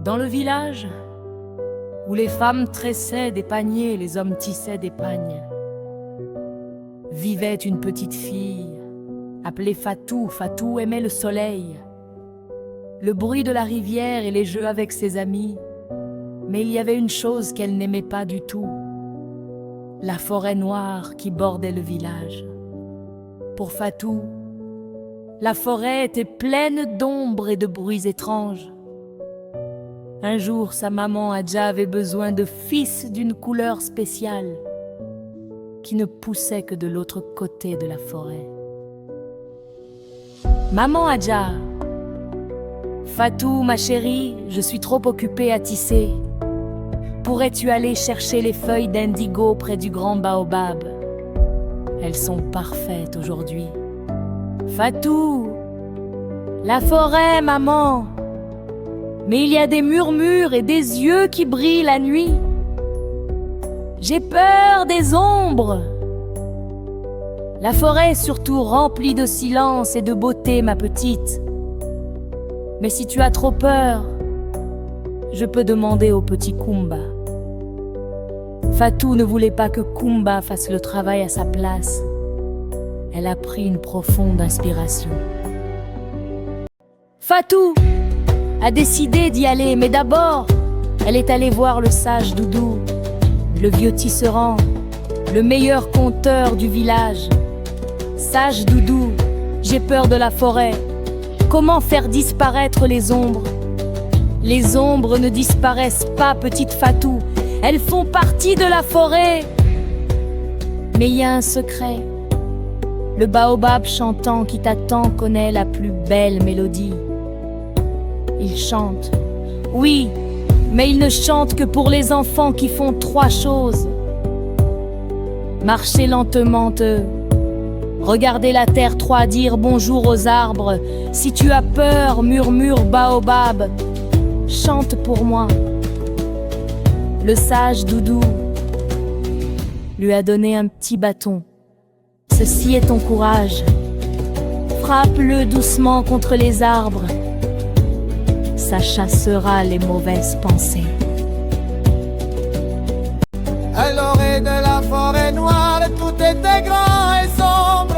Dans le village, où les femmes tressaient des paniers et les hommes tissaient des pagnes, vivait une petite fille appelée Fatou. Fatou aimait le soleil, le bruit de la rivière et les jeux avec ses amis. Mais il y avait une chose qu'elle n'aimait pas du tout, la forêt noire qui bordait le village. Pour Fatou, la forêt était pleine d'ombres et de bruits étranges. Un jour, sa maman Adja avait besoin de fils d'une couleur spéciale qui ne poussait que de l'autre côté de la forêt. Maman Adja, Fatou, ma chérie, je suis trop occupée à tisser. Pourrais-tu aller chercher les feuilles d'indigo près du grand baobab? Elles sont parfaites aujourd'hui. Fatou, la forêt, maman. Mais il y a des murmures et des yeux qui brillent la nuit. J'ai peur des ombres. La forêt est surtout remplie de silence et de beauté, ma petite. Mais si tu as trop peur, je peux demander au petit Kumba. Fatou ne voulait pas que Kumba fasse le travail à sa place. Elle a pris une profonde inspiration. Fatou a décidé d'y aller, mais d'abord, elle est allée voir le sage Doudou, le vieux tisserand, le meilleur conteur du village. Sage Doudou, j'ai peur de la forêt. Comment faire disparaître les ombres? Les ombres ne disparaissent pas, petite Fatou. Elles font partie de la forêt. Mais il y a un secret. Le baobab chantant qui t'attend connaît la plus belle mélodie. Il chante. Oui, mais il ne chante que pour les enfants qui font 3 choses. Marcher lentement, regarder la terre 3, dire bonjour aux arbres. Si tu as peur, murmure baobab, chante pour moi. Le sage Doudou lui a donné un petit bâton. Ceci est ton courage. Frappe-le doucement contre les arbres. Ça chassera les mauvaises pensées. À l'orée de la forêt noire, tout était grand et sombre.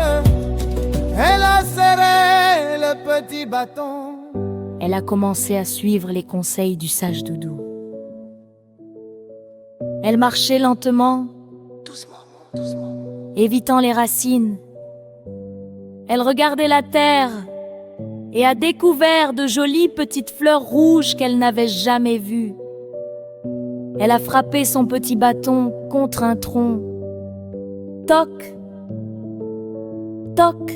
Elle a serré le petit bâton. Elle a commencé à suivre les conseils du sage Doudou. Elle marchait lentement, doucement, évitant les racines. Elle regardait la terre et a découvert de jolies petites fleurs rouges qu'elle n'avait jamais vues. Elle a frappé son petit bâton contre un tronc. Toc, toc,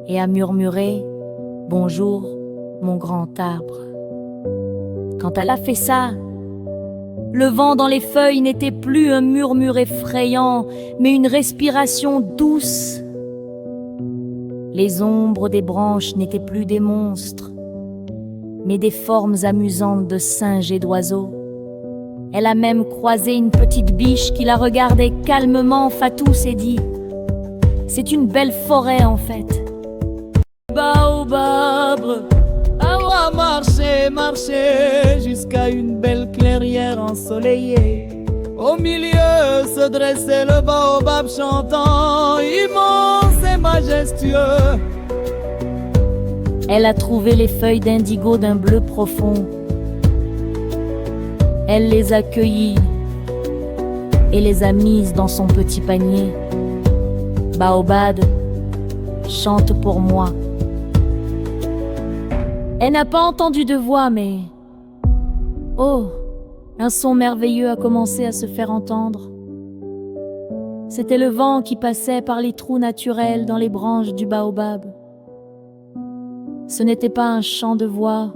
et a murmuré « Bonjour, mon grand arbre ». Quand elle a fait ça, le vent dans les feuilles n'était plus un murmure effrayant, mais une respiration douce. Les ombres des branches n'étaient plus des monstres, mais des formes amusantes de singes et d'oiseaux. Elle a même croisé une petite biche qui la regardait calmement. Fatou s'est dit « C'est une belle forêt en fait ». Baobab, On a marché jusqu'à une belle clairière ensoleillée. Au milieu se dressait le baobab chantant, immense et majestueux. elle a trouvé les feuilles d'indigo d'un bleu profond. Elle les a cueillies et les a mises dans son petit panier. Baobab, chante pour moi. Elle n'a pas entendu de voix, mais... Oh, un son merveilleux a commencé à se faire entendre. C'était le vent qui passait par les trous naturels dans les branches du baobab. Ce n'était pas un chant de voix,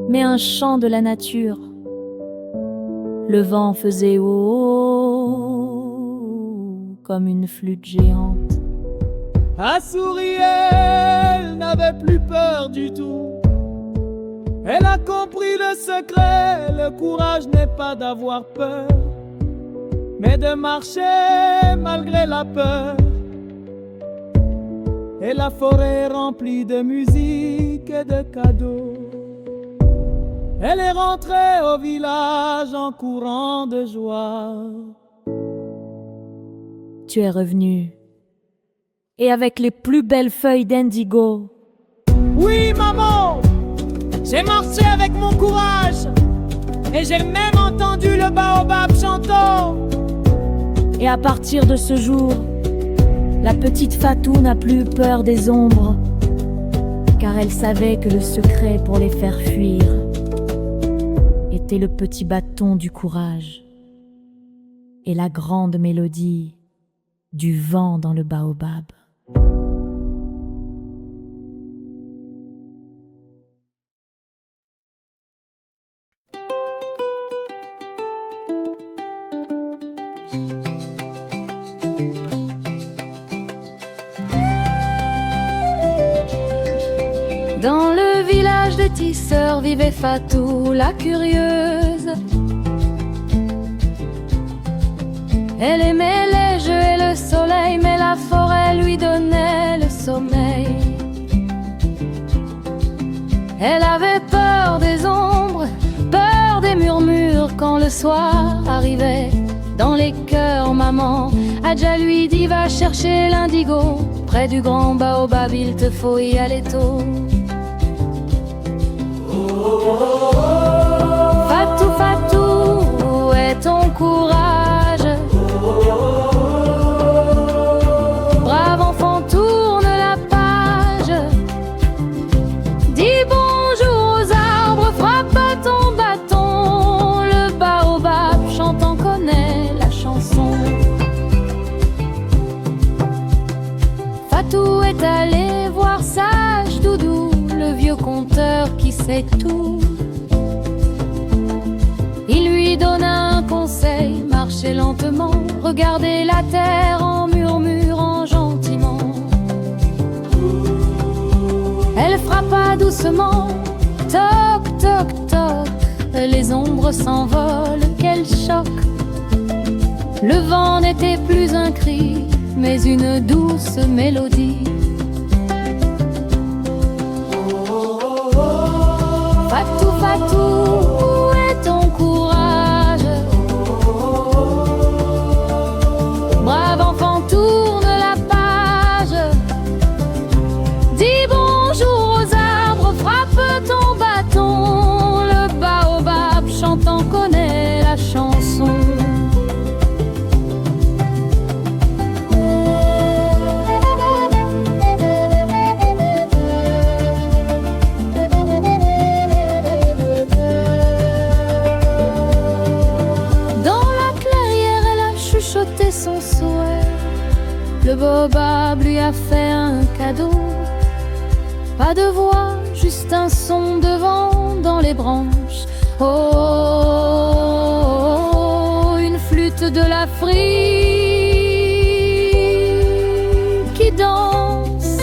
mais un chant de la nature. Le vent faisait oh, comme une flûte géante. À sourire, elle n'avait plus peur du tout. Elle a compris le secret, le courage n'est pas d'avoir peur, mais de marcher malgré la peur. Et la forêt remplie de musique et de cadeaux. Elle est rentrée au village en courant de joie. Tu es revenu, et avec les plus belles feuilles d'indigo. Oui, maman, j'ai marché avec mon courage, et j'ai même entendu le baobab chantant. Et à partir de ce jour, la petite Fatou n'a plus peur des ombres, car elle savait que le secret pour les faire fuir était le petit bâton du courage et la grande mélodie du vent dans le baobab. Dans le village des tisseurs vivait Fatou la curieuse. Elle aimait les jeux et le soleil, mais la forêt lui donnait le sommeil. Elle avait peur des ombres, peur des murmures quand le soir arrivait. Dans les cœurs, maman Adja lui dit va chercher l'indigo. Près du grand baobab, il te faut y aller tôt. Fatou, Fatou, où est ton courage? Brave enfant, tourne la page. Dis bonjour aux arbres, frappe ton bâton. Le baobab chantant connaît la chanson. Fatou est allé voir sage Doudou, le vieux conteur qui sait tout. Il lui donna un conseil, marchez lentement, regardez la terre en murmurant gentiment. Elle frappa doucement, toc toc toc, les ombres s'envolent, quel choc. Le vent n'était plus un cri, mais une douce mélodie. Fatou, Fatou, où est ton courage? Brave enfant, tourne la page. Dis bonjour aux arbres, frappe ton bâton. Le baobab chantant connaît la chanson. Son souhait, le baobab lui a fait un cadeau. Pas de voix, juste un son de vent dans les branches. Oh, oh, oh, une flûte de l'Afrique qui danse.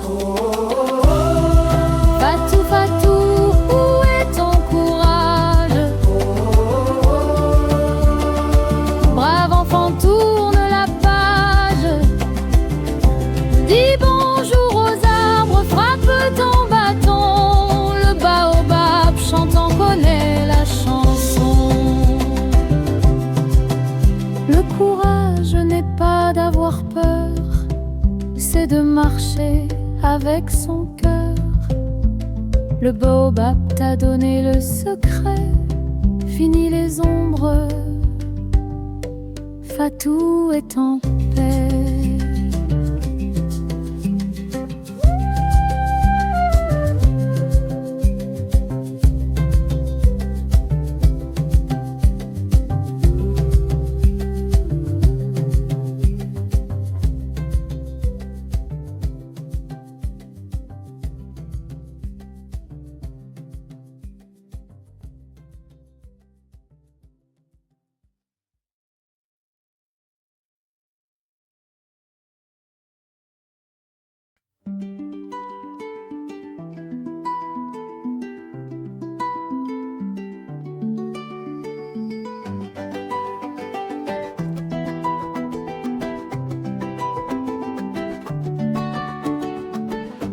Oh, oh, oh, Fatou, Fatou, où est ton courage? Brave enfant, tourne la page. Dis bonjour aux arbres, frappe ton bâton. Le baobab chantant connaît la chanson. Le courage n'est pas d'avoir peur, c'est de marcher avec son cœur. Le baobab t'a donné le secret, fini les ombres. Fatou est en paix.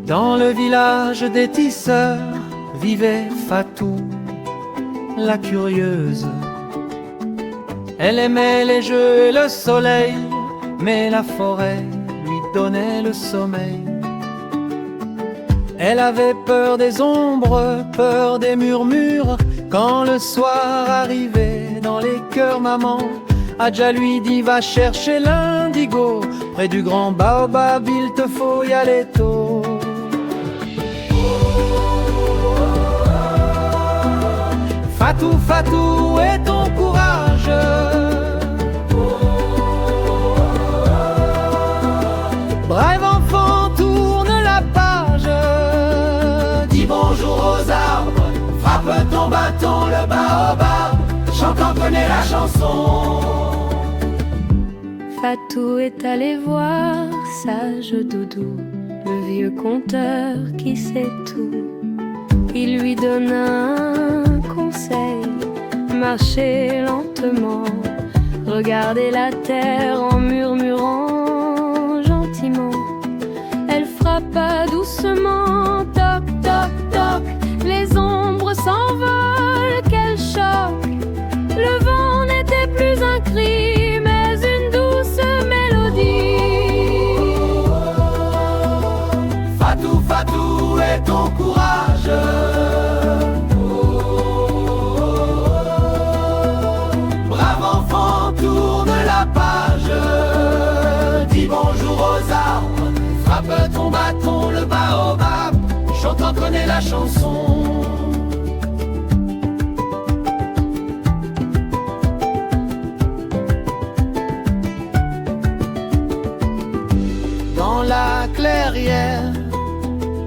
Dans le village des tisseurs vivait Fatou, la curieuse. Elle aimait les jeux et le soleil, mais la forêt lui donnait le sommeil. Elle avait peur des ombres, peur des murmures. Quand le soir arrivait dans les cœurs, maman Adja lui dit: va chercher l'indigo, près du grand baobab, il te faut y aller tôt. Fatou, Fatou, où est ton courage? Brave enfant, tourne la page. Dis bonjour aux arbres, frappe ton bâton, le baobab, chantant connaît la chanson. Fatou est allé voir sage Doudou, le vieux conteur qui sait tout. Il lui donna un conseil: marchez lentement, regardez la terre en murmurant gentiment. Elle frappa doucement, toc toc toc, les ombres s'envolent, quel choc! Le vent n'était plus un cri, mais une douce mélodie. Fatou, Fatou, où est ton courage? Brave enfant, tourne la page. Dis bonjour aux arbres, frappe ton bâton, le baobab, chantant connaît la chanson. Dans la clairière,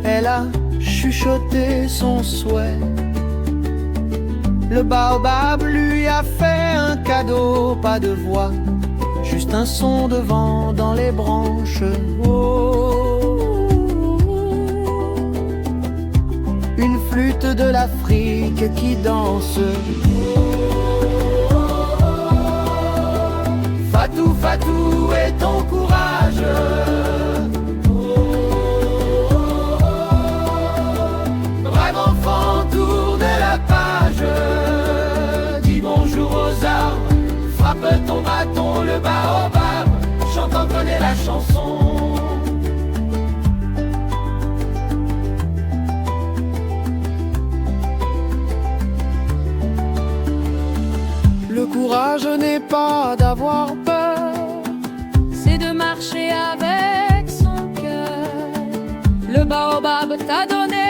elle a chuchoté son souhait. Le baobab lui a fait un cadeau, pas de voix, juste un son de vent dans les branches. Oh, une flûte de l'Afrique qui danse. Fatou, Fatou, où est ton courage? Brave enfant, tourne la page. Dis bonjour aux arbres, frappe ton bâton, le baobab, chantant connaît la chanson. Le courage n'est pas d'avoir peur, C'est de marcher avec son cœur. Le baobab t'a donné